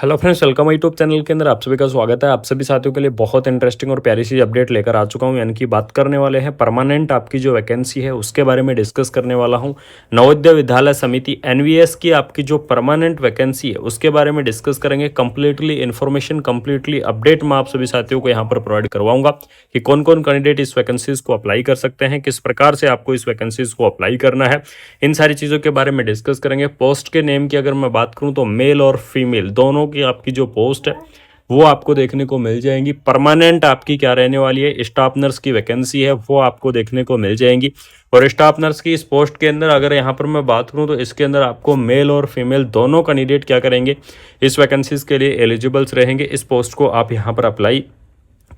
Hello friends, welcome YouTube channel के अंदर आप सभी का स्वागत है। आप सभी साथियों के लिए बहुत इंटरेस्टिंग और प्यारी सी अपडेट लेकर आ चुका हूं। यानी कि बात करने वाले हैं परमानेंट आपकी जो वैकेंसी है उसके बारे में डिस्कस करने वाला हूं। नवोदय विद्यालय समिति एनवीएस की आपकी जो परमानेंट वैकेंसी है उसके बारे में डिस्कस करेंगे। कंप्लीटली इन्फॉर्मेशन, कंप्लीटली अपडेट मैं आप सभी साथियों को यहाँ पर प्रोवाइड करवाऊंगा कि कौन कौन कैंडिडेट इस वैकेंसीज को अप्लाई कर सकते हैं, किस प्रकार से आपको इस वैकेंसीज को अप्लाई करना है, इन सारी चीज़ों के बारे में डिस्कस करेंगे। पोस्ट के नेम की अगर मैं बात करूँ तो मेल और फीमेल दोनों की आपकी जो पोस्ट है वो आपको देखने को मिल जाएंगी। परमानेंट आपकी क्या रहने वाली है, स्टाफ नर्स की वैकेंसी है वो आपको देखने को मिल जाएंगी। और स्टाफ नर्स की इस पोस्ट के अंदर अगर यहाँ पर मैं बात करूँ तो इसके अंदर आपको मेल और फीमेल दोनों कैंडिडेट क्या करेंगे, इस वैकेंसीज के लिए एलिजिबल्स रहेंगे। इस पोस्ट को आप यहाँ पर अप्लाई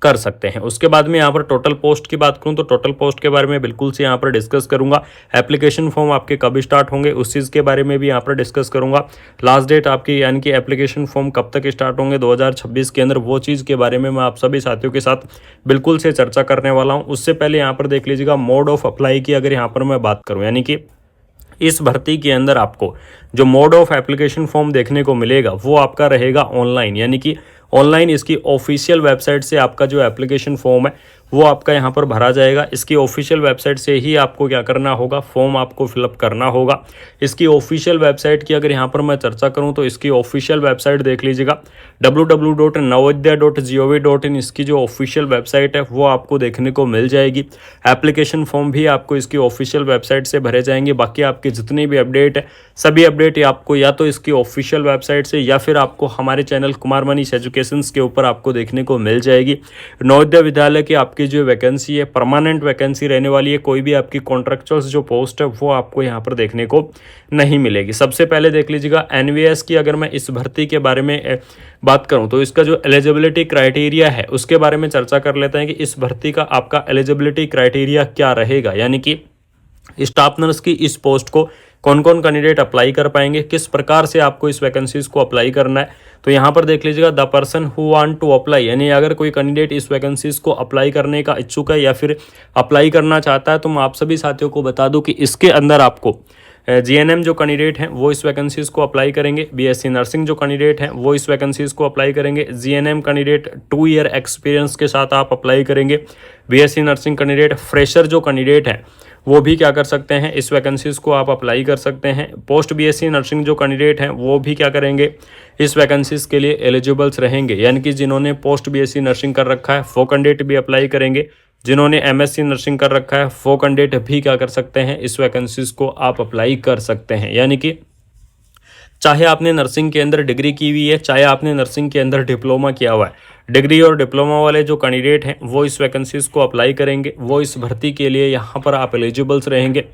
कर सकते हैं। उसके बाद में यहाँ पर टोटल पोस्ट की बात करूँ तो टोटल पोस्ट के बारे में बिल्कुल से यहाँ पर डिस्कस करूंगा। एप्लीकेशन फॉर्म आपके कब स्टार्ट होंगे उस चीज़ के बारे में भी यहाँ पर डिस्कस करूंगा। लास्ट डेट आपकी यानी कि एप्लीकेशन फॉर्म कब तक स्टार्ट होंगे 2026 के अंदर, वो चीज़ के बारे में मैं आप सभी साथियों के साथ बिल्कुल से चर्चा करने वाला हूँ। उससे पहले यहाँ पर देख लीजिएगा मोड ऑफ अप्लाई की अगर यहाँ पर मैं बात करूँ, यानी कि इस भर्ती के अंदर आपको जो मोड ऑफ एप्लीकेशन फॉर्म देखने को मिलेगा वो आपका रहेगा ऑनलाइन। यानी कि ऑनलाइन इसकी ऑफिशियल वेबसाइट से आपका जो एप्लीकेशन फॉर्म है वो आपका यहाँ पर भरा जाएगा। इसकी ऑफिशियल वेबसाइट से ही आपको क्या करना होगा, फॉर्म आपको फिलअप करना होगा। इसकी ऑफिशियल वेबसाइट की अगर यहाँ पर मैं चर्चा करूँ तो इसकी ऑफिशियल वेबसाइट देख लीजिएगा www.navodaya.gov.in। इसकी जो ऑफिशियल वेबसाइट है वो आपको देखने को मिल जाएगी। एप्लीकेशन फॉर्म भी आपको इसकी ऑफिशियल वेबसाइट से भरे जाएंगे। बाकी आपकी जितनी भी अपडेट है सभी अपडेट आपको या तो इसकी ऑफिशियल वेबसाइट से या फिर आपको हमारे चैनल कुमार मनीष एजुकेशंस के ऊपर आपको देखने को मिल जाएगी। नवोदय विद्यालय की आपकी जो वैकेंसी है परमानेंट वैकेंसी रहने वाली है। कोई भी आपकी कॉन्ट्रैक्चुअल जो पोस्ट है वो आपको यहाँ पर देखने को नहीं मिलेगी। सबसे पहले देख लीजिएगा एनवीएस की अगर मैं इस भर्ती के बारे में बात करूं तो इसका जो एलिजिबिलिटी क्राइटेरिया है उसके बारे में चर्चा कर लेते हैं कि इस भर्ती का आपका एलिजिबिलिटी क्राइटेरिया क्या रहेगा। यानी कि स्टाफ नर्स की इस पोस्ट को कौन कौन कैंडिडेट अप्लाई कर पाएंगे, किस प्रकार से आपको इस वैकेंसीज को अप्लाई करना है। तो यहाँ पर देख लीजिएगा the person who want to apply, यानी अगर कोई कैंडिडेट इस वैकेंसीज को अप्लाई करने का इच्छुक है या फिर अप्लाई करना चाहता है तो मैं आप सभी साथियों को बता दूं कि इसके अंदर आपको जीएनएम जो कैंडिडेट हैं वो इस वैकेंसीज को अप्लाई करेंगे। बीएससी नर्सिंग जो कैंडिडेट हैं वो इस वैकेंसीज को अप्लाई करेंगे। जीएनएम कैंडिडेट 2 ईयर एक्सपीरियंस के साथ आप अप्लाई करेंगे। बीएससी नर्सिंग कैंडिडेट, फ्रेशर जो कैंडिडेट हैं वो भी क्या कर सकते हैं, इस वैकेंसीज को आप अप्लाई कर सकते हैं। पोस्ट बीएससी नर्सिंग जो कैंडिडेट हैं वो भी क्या करेंगे, इस वैकेंसीज के लिए एलिजिबल्स रहेंगे। यानी कि जिन्होंने पोस्ट बीएससी नर्सिंग कर रखा है वो कैंडिडेट भी अप्लाई करेंगे। जिन्होंने एमएससी नर्सिंग कर रखा है वो कैंडिडेट भी क्या कर सकते हैं, इस वैकेंसीज को आप अप्लाई कर सकते हैं। यानी कि चाहे आपने नर्सिंग के अंदर डिग्री की हुई है, चाहे आपने नर्सिंग के अंदर डिप्लोमा किया हुआ है, डिग्री और डिप्लोमा वाले जो कैंडिडेट हैं वो इस वैकेंसीज को अप्लाई करेंगे। वो इस भर्ती के लिए यहाँ पर आप एलिजिबल्स रहेंगे।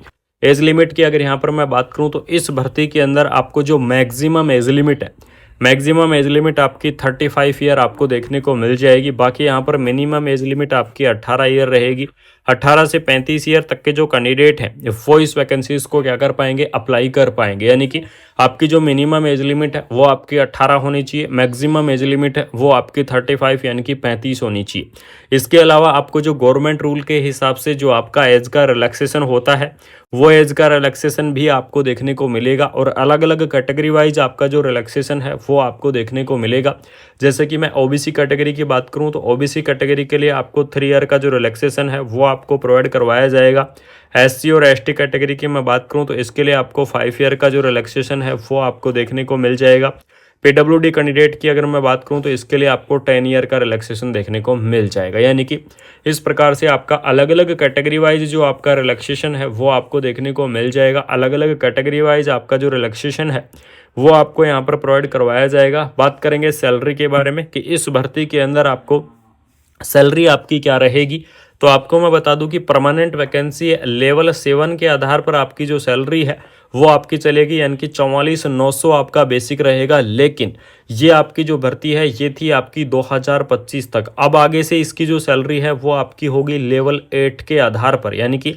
एज लिमिट की अगर यहाँ पर मैं बात करूँ तो इस भर्ती के अंदर आपको जो मैक्सिमम एज लिमिट है, मैक्सिमम एज लिमिट आपकी 35 ईयर आपको देखने को मिल जाएगी। बाकी यहाँ पर मिनिमम एज लिमिट आपकी 18 ईयर रहेगी। 18 से 35 ईयर तक के जो कैंडिडेट हैं वो इस वैकेंसीज को क्या कर पाएंगे, अप्लाई कर पाएंगे। यानी कि आपकी जो मिनिमम एज लिमिट है वो आपकी 18 होनी चाहिए, मैक्सिमम एज लिमिट है वो आपकी 35 यानी कि 35 होनी चाहिए। इसके अलावा आपको जो गवर्नमेंट रूल के हिसाब से जो आपका एज का रिलैक्सेशन होता है वो एज का रिलैक्सेशन भी आपको देखने को मिलेगा। और अलग अलग कैटेगरी वाइज आपका जो रिलैक्सेशन है वो आपको देखने को मिलेगा। जैसे कि मैं ओबीसी कैटेगरी की बात करूं तो ओबीसी कैटेगरी के लिए आपको 3 ईयर का जो रिलैक्सेशन है वो आपको प्रोवाइड करवाया जाएगा। एससी और एसटी कैटेगरी की मैं बात करूं तो इसके लिए आपको 5 ईयर का जो रिलैक्सेशन है वो आपको देखने को मिल जाएगा। पीडब्ल्यूडी कैंडिडेट की अगर मैं बात करूं तो इसके लिए आपको 10 ईयर का रिलैक्सेशन देखने को मिल जाएगा। यानी कि इस प्रकार से आपका अलग अलग कैटेगरी वाइज जो आपका रिलैक्सेशन है वो आपको देखने को मिल जाएगा। अलग अलग कैटेगरी वाइज आपका जो रिलैक्सेशन है वो आपको यहाँ पर प्रोवाइड करवाया जाएगा। बात करेंगे सैलरी के बारे में कि इस भर्ती के अंदर आपको सैलरी आपकी क्या रहेगी। तो आपको मैं बता दूं कि परमानेंट वैकेंसी लेवल 7 के आधार पर आपकी जो सैलरी है वो आपकी चलेगी, यानी कि 44,900 आपका बेसिक रहेगा। लेकिन ये आपकी जो भर्ती है ये थी आपकी 2025 तक। अब आगे से इसकी जो सैलरी है वो आपकी होगी लेवल 8 के आधार पर। यानी कि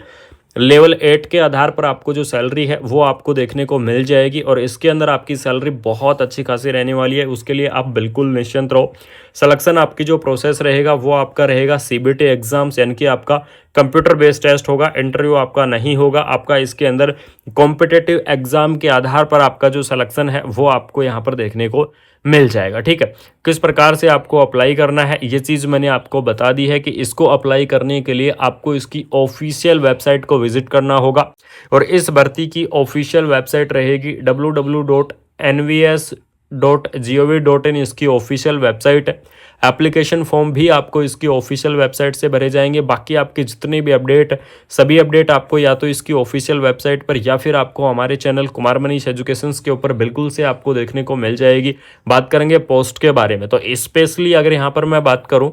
लेवल 8 के आधार पर आपको जो सैलरी है वो आपको देखने को मिल जाएगी। और इसके अंदर आपकी सैलरी बहुत अच्छी खासी रहने वाली है, उसके लिए आप बिल्कुल निश्चिंत रहो। सिलेक्शन आपकी जो प्रोसेस रहेगा वो आपका रहेगा सीबीटी एग्जाम्स, यानी कि आपका कंप्यूटर बेस्ड टेस्ट होगा, इंटरव्यू आपका नहीं होगा। आपका इसके अंदर कॉम्पिटिटिव एग्जाम के आधार पर आपका जो सिलेक्शन है वो आपको यहाँ पर देखने को मिल जाएगा। ठीक है, किस प्रकार से आपको अप्लाई करना है ये चीज़ मैंने आपको बता दी है कि इसको अप्लाई करने के लिए आपको इसकी ऑफिशियल वेबसाइट को विजिट करना होगा। और इस भर्ती की ऑफिशियल वेबसाइट रहेगी www.nvs.gov.in इसकी ऑफिशियल वेबसाइट है। एप्लीकेशन फॉर्म भी आपको इसकी ऑफिशियल वेबसाइट से भरे जाएंगे। बाकी आपके जितने भी अपडेट, सभी अपडेट आपको या तो इसकी ऑफिशियल वेबसाइट पर या फिर आपको हमारे चैनल कुमार मनीष एजुकेशंस के ऊपर बिल्कुल से आपको देखने को मिल जाएगी। बात करेंगे पोस्ट के बारे में, तो स्पेशली अगर यहाँ पर मैं बात करूँ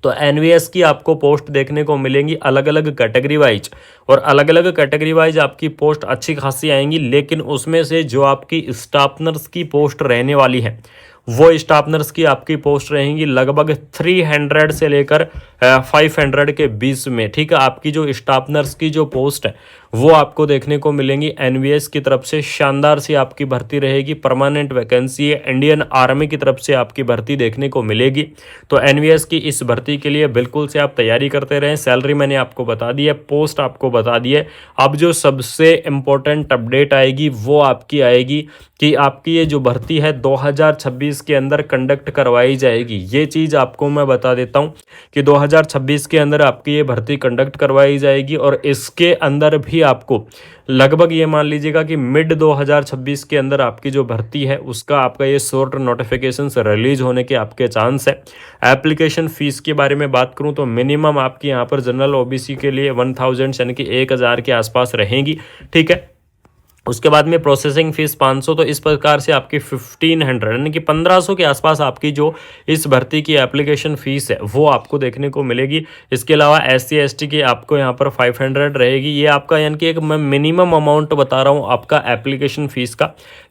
तो एनवीएस की आपको पोस्ट देखने को मिलेंगी अलग अलग कैटेगरी वाइज, और अलग अलग कैटेगरी वाइज आपकी पोस्ट अच्छी खासी आएंगी। लेकिन उसमें से जो आपकी स्टाफ नर्स की पोस्ट रहने वाली है वो स्टाफ नर्स की आपकी पोस्ट रहेंगी लगभग 300 से लेकर 500 के बीच में। ठीक है, आपकी जो स्टाफ नर्स की जो पोस्ट है वो आपको देखने को मिलेंगी एनवीएस की तरफ से। शानदार सी आपकी भर्ती रहेगी, परमानेंट वैकेंसी है, इंडियन आर्मी की तरफ से आपकी भर्ती देखने को मिलेगी। तो एनवीएस की इस भर्ती के लिए बिल्कुल से आप तैयारी करते रहें। सैलरी मैंने आपको बता दी है, पोस्ट आपको बता दी है। अब जो सबसे इम्पोर्टेंट अपडेट आएगी वो आपकी आएगी कि आपकी ये जो भर्ती है 2026 के अंदर कंडक्ट करवाई जाएगी। ये चीज़ आपको मैं बता देता हूँ कि 2026 के अंदर आपकी ये भर्ती कंडक्ट करवाई जाएगी। और इसके अंदर भी आपको लगभग ये मान लीजिएगा कि मिड 2026 के अंदर आपकी जो भर्ती है उसका आपका ये शॉर्ट नोटिफिकेशन रिलीज होने के आपके चांस है। एप्लीकेशन फ़ीस के बारे में बात करूं तो मिनिमम आपकी यहाँ पर जनरल ओबीसी के लिए 1000 यानी कि 1000 के आसपास रहेंगी। ठीक है, उसके बाद में प्रोसेसिंग फीस 500, तो इस प्रकार से आपकी 1500 यानी कि 1500 के आसपास आपकी जो इस भर्ती की एप्लीकेशन फ़ीस है वो आपको देखने को मिलेगी। इसके अलावा SC ST की आपको यहाँ पर 500 रहेगी। ये आपका यानी कि एक मैं मिनिमम अमाउंट बता रहा हूँ आपका एप्लीकेशन फ़ीस का,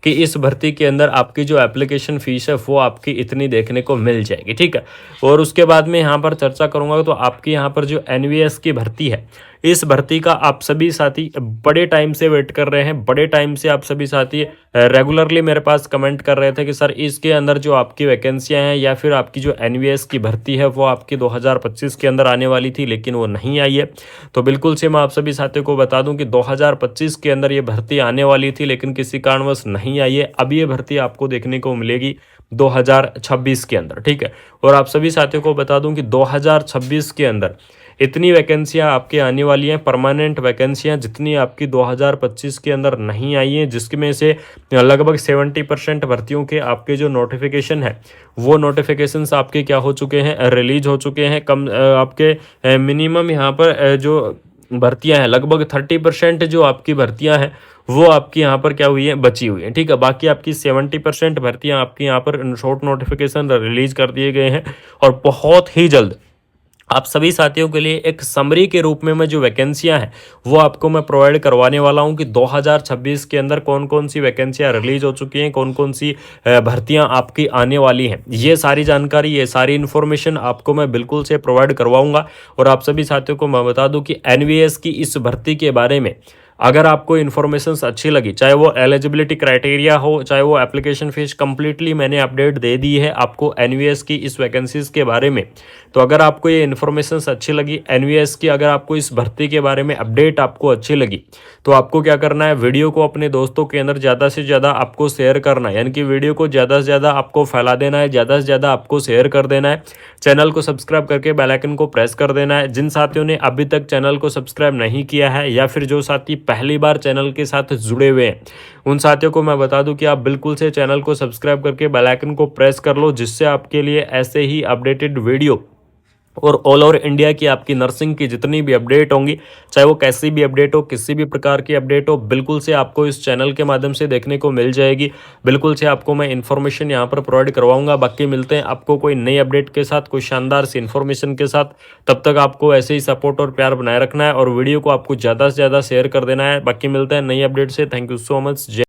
कि इस भर्ती के अंदर आपकी जो एप्लीकेशन फ़ीस है वो आपकी इतनी देखने को मिल जाएगी। ठीक है, और उसके बाद में यहाँ पर चर्चा करूँगा तो आपकी यहाँ पर जो NVS की भर्ती है, इस भर्ती का आप सभी साथी बड़े टाइम से वेट कर रहे हैं। बड़े टाइम से आप सभी साथी रेगुलरली मेरे पास कमेंट कर रहे थे कि सर इसके अंदर जो आपकी वैकेंसियां हैं या फिर आपकी जो एनवीएस की भर्ती है वो आपकी 2025 के अंदर आने वाली थी लेकिन वो नहीं आई है। तो बिल्कुल से मैं आप सभी साथियों को बता दूं कि 2025 के अंदर ये भर्ती आने वाली थी लेकिन किसी कारणवश नहीं आई है। अब ये भर्ती आपको देखने को मिलेगी 2026 के अंदर। ठीक है, और आप सभी साथियों को बता दूं कि 2026 के अंदर इतनी वैकेंसियां आपके आने वाली हैं, परमानेंट वैकेंसियां जितनी आपकी 2025 के अंदर नहीं आई हैं, जिसमें से लगभग 70% भर्तियों के आपके जो नोटिफिकेशन है वो नोटिफिकेशंस आपके क्या हो चुके हैं, रिलीज हो चुके हैं। कम आपके मिनिमम यहाँ पर जो भर्तियां हैं लगभग 30% जो आपकी भर्तियां हैं वो आपकी यहाँ पर क्या हुई है, बची हुई है। ठीक है, बाकी आपकी 70% भर्तियां आपकी यहाँ पर शॉर्ट नोटिफिकेशन रिलीज कर दिए गए हैं। और बहुत ही जल्द आप सभी साथियों के लिए एक समरी के रूप में मैं जो वैकेंसियां हैं वो आपको मैं प्रोवाइड करवाने वाला हूं कि 2026 के अंदर कौन कौन सी वैकेंसियां रिलीज हो चुकी हैं, कौन कौन सी भर्तियां आपकी आने वाली हैं। ये सारी जानकारी, ये सारी इन्फॉर्मेशन आपको मैं बिल्कुल से प्रोवाइड करवाऊंगा। और आप सभी साथियों को मैं बता दूं कि एनवीएस की इस भर्ती के बारे में अगर आपको इन्फॉर्मेशन अच्छी लगी, चाहे वो एलिजिबिलिटी क्राइटेरिया हो, चाहे वो एप्लीकेशन फीस, कंप्लीटली मैंने अपडेट दे दी है आपको एनवीएस की इस वैकेंसीज के बारे में। तो अगर आपको ये इन्फॉर्मेशन अच्छी लगी एनवीएस की, अगर आपको इस भर्ती के बारे में अपडेट आपको अच्छी लगी, तो आपको क्या करना है, वीडियो को अपने दोस्तों के अंदर ज़्यादा से ज़्यादा आपको शेयर करना है। यानी कि वीडियो को ज़्यादा से ज़्यादा आपको फैला देना है, ज़्यादा से ज़्यादा आपको शेयर कर देना है। चैनल को सब्सक्राइब करके बेल आइकन को प्रेस कर देना है। जिन साथियों ने अभी तक चैनल को सब्सक्राइब नहीं किया है या फिर जो साथी पहली बार चैनल के साथ जुड़े हुए हैं, उन साथियों को मैं बता दूं कि आप बिल्कुल से चैनल को सब्सक्राइब करके बेल आइकन को प्रेस कर लो, जिससे आपके लिए ऐसे ही अपडेटेड वीडियो और ऑल ओवर इंडिया की आपकी नर्सिंग की जितनी भी अपडेट होंगी, चाहे वो कैसी भी अपडेट हो, किसी भी प्रकार की अपडेट हो, बिल्कुल से आपको इस चैनल के माध्यम से देखने को मिल जाएगी। बिल्कुल से आपको मैं इन्फॉर्मेशन यहाँ पर प्रोवाइड करवाऊंगा। बाकी मिलते हैं आपको कोई नई अपडेट के साथ, कोई शानदार सी इन्फॉर्मेशन के साथ। तब तक आपको ऐसे ही सपोर्ट और प्यार बनाए रखना है और वीडियो को आपको ज़्यादा से ज़्यादा शेयर कर देना है। बाकी मिलते हैं नई अपडेट से। Thank you so much.